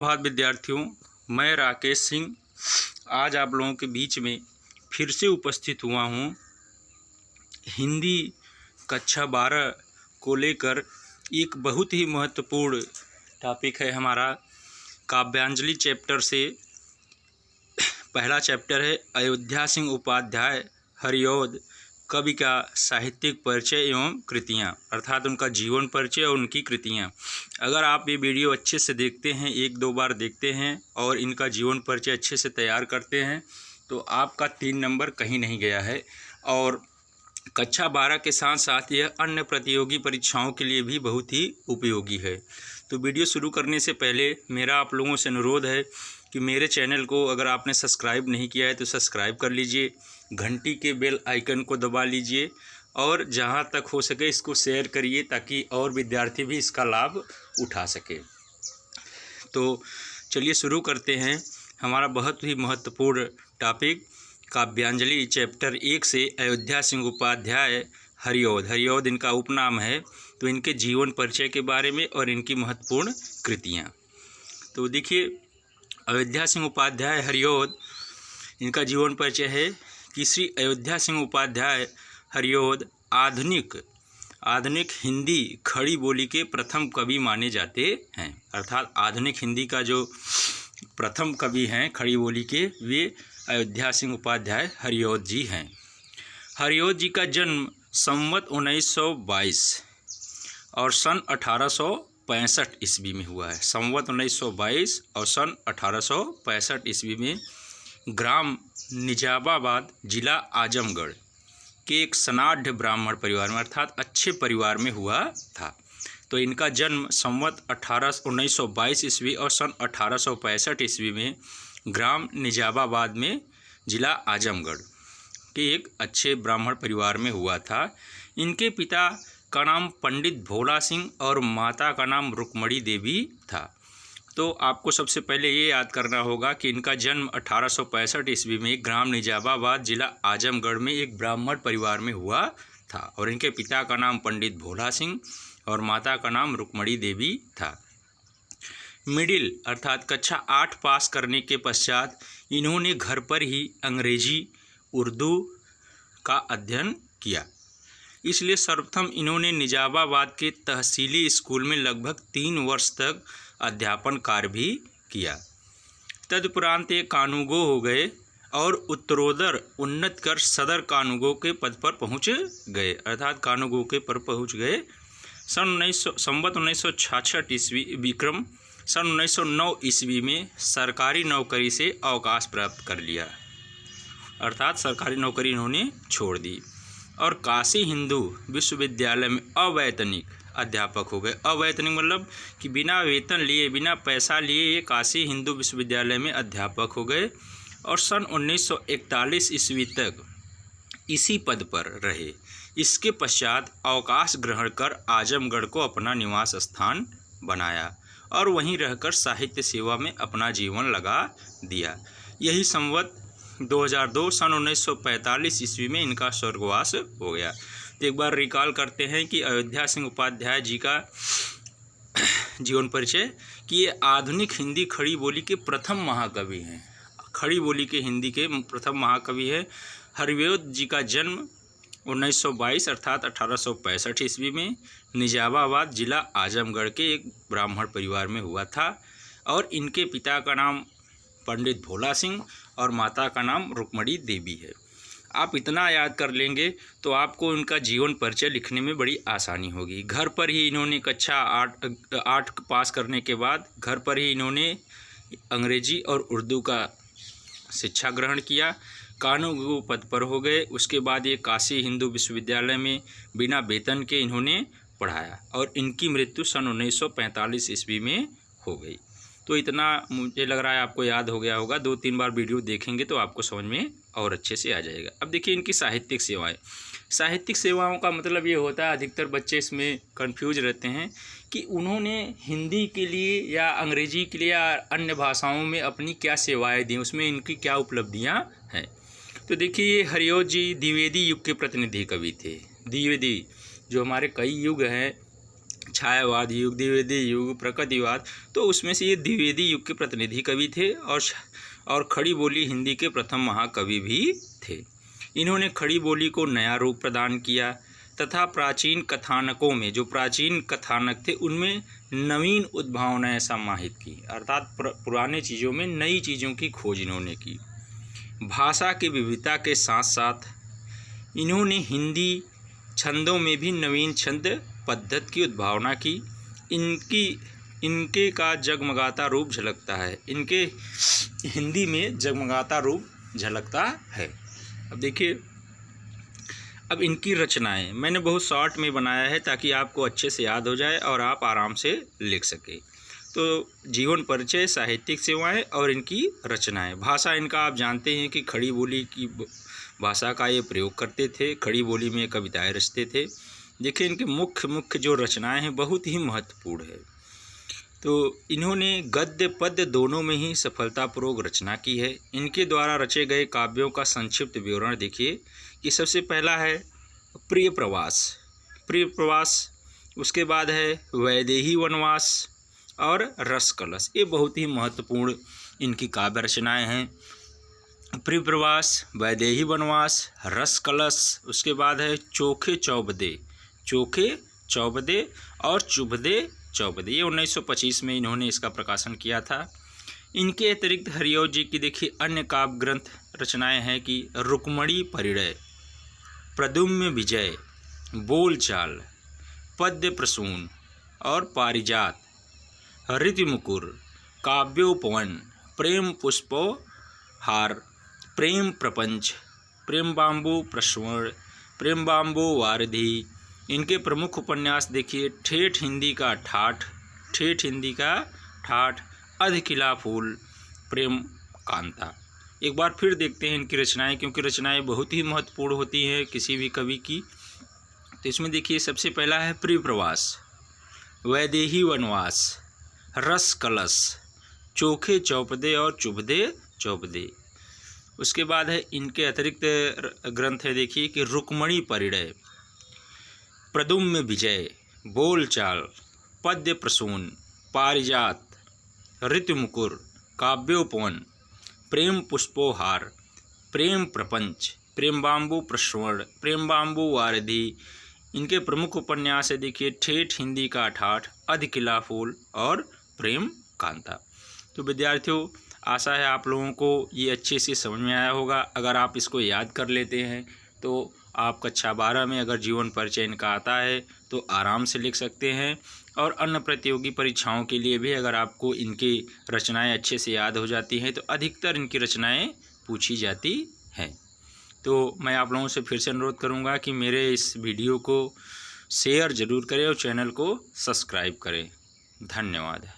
सुप्रभात विद्यार्थियों, मैं राकेश सिंह आज आप लोगों के बीच में फिर से उपस्थित हुआ हूँ। हिंदी कक्षा 12 को लेकर एक बहुत ही महत्वपूर्ण टॉपिक है हमारा। काव्यांजलि चैप्टर से पहला चैप्टर है अयोध्या सिंह उपाध्याय हरिऔध कवि का साहित्यिक परिचय एवं कृतियाँ, अर्थात उनका जीवन परिचय और उनकी कृतियाँ। अगर आप ये वीडियो अच्छे से देखते हैं, एक दो बार देखते हैं और इनका जीवन परिचय अच्छे से तैयार करते हैं तो आपका 3 नंबर कहीं नहीं गया है। और कक्षा 12 के साथ साथ यह अन्य प्रतियोगी परीक्षाओं के लिए भी बहुत ही उपयोगी है। तो वीडियो शुरू करने से पहले मेरा आप लोगों से अनुरोध है कि मेरे चैनल को अगर आपने सब्सक्राइब नहीं किया है तो सब्सक्राइब कर लीजिए, घंटी के बेल आइकन को दबा लीजिए और जहां तक हो सके इसको शेयर करिए ताकि और विद्यार्थी भी इसका लाभ उठा सके। तो चलिए शुरू करते हैं हमारा बहुत ही महत्वपूर्ण टॉपिक काव्यांजलि चैप्टर 1 से अयोध्या सिंह उपाध्याय हरिऔध इनका उपनाम है। तो इनके जीवन परिचय के बारे में और इनकी महत्वपूर्ण कृतियाँ। तो देखिए, अयोध्या सिंह उपाध्याय हरिऔध इनका जीवन परिचय है कि श्री अयोध्या सिंह उपाध्याय हरिऔध आधुनिक हिंदी खड़ी बोली के प्रथम कवि माने जाते हैं। अर्थात आधुनिक हिंदी का जो प्रथम कवि हैं खड़ी बोली के, वे अयोध्या सिंह उपाध्याय हरिऔध जी हैं। हरिऔध जी का जन्म संवत 1922 और सन 1865 ईस्वी में हुआ है। संवत 1922 और सन 1865 ईस्वी में ग्राम निजाबाबाद जिला आजमगढ़ के एक सनाढ़ ब्राह्मण परिवार में, अर्थात अच्छे परिवार में हुआ था। तो इनका जन्म संवत 1922 ईस्वी और सन 1865 ईस्वी में ग्राम निजाबाबाद में जिला आजमगढ़ के एक अच्छे ब्राह्मण परिवार में हुआ था। इनके पिता का नाम पंडित भोला सिंह और माता का नाम रुक्मणी देवी था। तो आपको सबसे पहले ये याद करना होगा कि इनका जन्म 1865 ईस्वी में ग्राम निजाबाबाद जिला आजमगढ़ में एक ब्राह्मण परिवार में हुआ था और इनके पिता का नाम पंडित भोला सिंह और माता का नाम रुक्मणी देवी था। मिडिल अर्थात कक्षा 8 पास करने के पश्चात इन्होंने घर पर ही अंग्रेजी उर्दू का अध्ययन किया। इसलिए सर्वप्रथम इन्होंने निजाबाबाद के तहसीली स्कूल में लगभग 3 वर्ष तक अध्यापन कार्य भी किया। तदुपरांत ये कानूगो हो गए और उत्तरोत्तर उन्नत कर सदर कानूगो के पद पर पहुंच गए, अर्थात कानूगो के पर पहुंच गए। संवत 1966 ईस्वी विक्रम सन 1909 ईस्वी में सरकारी नौकरी से अवकाश प्राप्त कर लिया, अर्थात सरकारी नौकरी इन्होंने छोड़ दी और काशी हिंदू विश्वविद्यालय में अवैतनिक अध्यापक हो गए। अवैतनिक मतलब कि बिना वेतन लिए, बिना पैसा लिए ये काशी हिंदू विश्वविद्यालय में अध्यापक हो गए और सन 1941 ईस्वी तक इसी पद पर रहे। इसके पश्चात अवकाश ग्रहण कर आजमगढ़ को अपना निवास स्थान बनाया और वहीं रहकर साहित्य सेवा में अपना जीवन लगा दिया। यही संवत 2002 सन 1945 ईस्वी में इनका स्वर्गवास हो गया। तो एक बार रिकॉल करते हैं कि अयोध्या सिंह उपाध्याय जी का जीवन परिचय कि ये आधुनिक हिंदी खड़ी बोली के प्रथम महाकवि हैं। खड़ी बोली के हिंदी के प्रथम महाकवि है। हरिऔध जी का जन्म 1922 अर्थात 1865 ईस्वी में निजाबाबाद जिला आजमगढ़ के एक ब्राह्मण परिवार में हुआ था और इनके पिता का नाम पंडित भोला सिंह और माता का नाम रुक्मणी देवी है। आप इतना याद कर लेंगे तो आपको इनका जीवन परिचय लिखने में बड़ी आसानी होगी। घर पर ही इन्होंने कक्षा 8 पास करने के बाद घर पर ही इन्होंने अंग्रेजी और उर्दू का शिक्षा ग्रहण किया। कानूगो पद पर हो गए। उसके बाद ये काशी हिंदू विश्वविद्यालय में बिना वेतन के इन्होंने पढ़ाया और इनकी मृत्यु सन 1945 ईस्वी में हो गई। तो इतना मुझे लग रहा है आपको याद हो गया होगा। 2-3 बार वीडियो देखेंगे तो आपको समझ में और अच्छे से आ जाएगा। अब देखिए इनकी साहित्यिक सेवाएं। साहित्यिक सेवाओं का मतलब ये होता है, अधिकतर बच्चे इसमें कंफ्यूज रहते हैं कि उन्होंने हिंदी के लिए या अंग्रेजी के लिए या अन्य भाषाओं में अपनी क्या सेवाएं दी, उसमें इनकी क्या उपलब्धियां हैं। तो देखिए ये हरिऔध जी द्विवेदी युग के प्रतिनिधि कवि थे। द्विवेदी जो हमारे कई युग हैं छायावाद युग, द्विवेदी युग, प्रगतिवाद, तो उसमें से ये द्विवेदी युग के प्रतिनिधि कवि थे और खड़ी बोली हिंदी के प्रथम महाकवि भी थे। इन्होंने खड़ी बोली को नया रूप प्रदान किया तथा प्राचीन कथानकों में, जो प्राचीन कथानक थे उनमें नवीन उद्भावनाएं समाहित की, अर्थात पुराने चीज़ों में नई चीज़ों की खोज इन्होंने की। भाषा की विविधता के साथ साथ इन्होंने हिंदी छंदों में भी नवीन छंद पद्धति की उद्भावना की। इनके का जगमगाता रूप झलकता है, इनके हिंदी में जगमगाता रूप झलकता है। अब देखिए, अब इनकी रचनाएं मैंने बहुत शॉर्ट में बनाया है ताकि आपको अच्छे से याद हो जाए और आप आराम से लिख सकें। तो जीवन परिचय, साहित्यिक सेवाएं और इनकी रचनाएं। भाषा इनका आप जानते हैं कि खड़ी बोली की भाषा का ये प्रयोग करते थे, खड़ी बोली में कविताएं रचते थे। देखिए, इनके मुख्य जो रचनाएं हैं बहुत ही महत्वपूर्ण है। तो इन्होंने गद्य पद्य दोनों में ही सफलतापूर्वक रचना की है। इनके द्वारा रचे गए काव्यों का संक्षिप्त विवरण देखिए कि सबसे पहला है प्रिय प्रवास, उसके बाद है वैदेही वनवास और रस कलश। ये बहुत ही महत्वपूर्ण इनकी काव्य रचनाएं हैं। प्रिय प्रवास, वैदेही वनवास, रस कलश, उसके बाद है चोखे चौबदे और चुभदे चौबदे। ये 1925 में इन्होंने इसका प्रकाशन किया था। इनके अतिरिक्त हरिऔध जी की देखिए अन्य काव्य ग्रंथ रचनाएं हैं कि रुक्मणी परिणय, प्रद्युम्न विजय, बोलचाल, पद्य प्रसून और पारिजात, ऋतुमुकुर, काव्योपवन, प्रेम पुष्पोहार, प्रेम प्रपंच, प्रेम बाम्बू प्रश्वण, प्रेम बाम्बू वारिधि। इनके प्रमुख उपन्यास देखिए ठेठ हिंदी का ठाठ, अधकिला फूल, प्रेम कांता। एक बार फिर देखते हैं इनकी रचनाएं, क्योंकि रचनाएं बहुत ही महत्वपूर्ण होती हैं किसी भी कवि की। तो इसमें देखिए सबसे पहला है प्रिय प्रवास, वैदेही वनवास, रस कलश, चोखे चौपदे और चुभदे चौपदे। उसके बाद है इनके अतिरिक्त ग्रंथ है देखिए कि रुक्मणी परिणय, प्रद्युम्न विजय, बोलचाल, पद्य प्रसून, पारिजात, ऋतुमुकुर, काव्योपवन, प्रेम पुष्पोहार, प्रेम प्रपंच, प्रेम बाम्बू प्रश्वण, प्रेम बाम्बू वारिधि। इनके प्रमुख उपन्यास है देखिए ठेठ हिंदी का ठाठ, अधकिला फूल और प्रेम कांता। तो विद्यार्थियों, आशा है आप लोगों को ये अच्छे से समझ में आया होगा। अगर आप इसको याद कर लेते हैं तो आप कक्षा 12 में अगर जीवन परिचय इनका आता है तो आराम से लिख सकते हैं। और अन्य प्रतियोगी परीक्षाओं के लिए भी अगर आपको इनकी रचनाएं अच्छे से याद हो जाती हैं तो अधिकतर इनकी रचनाएं पूछी जाती हैं। तो मैं आप लोगों से फिर से अनुरोध करूंगा कि मेरे इस वीडियो को शेयर ज़रूर करें और चैनल को सब्सक्राइब करें। धन्यवाद।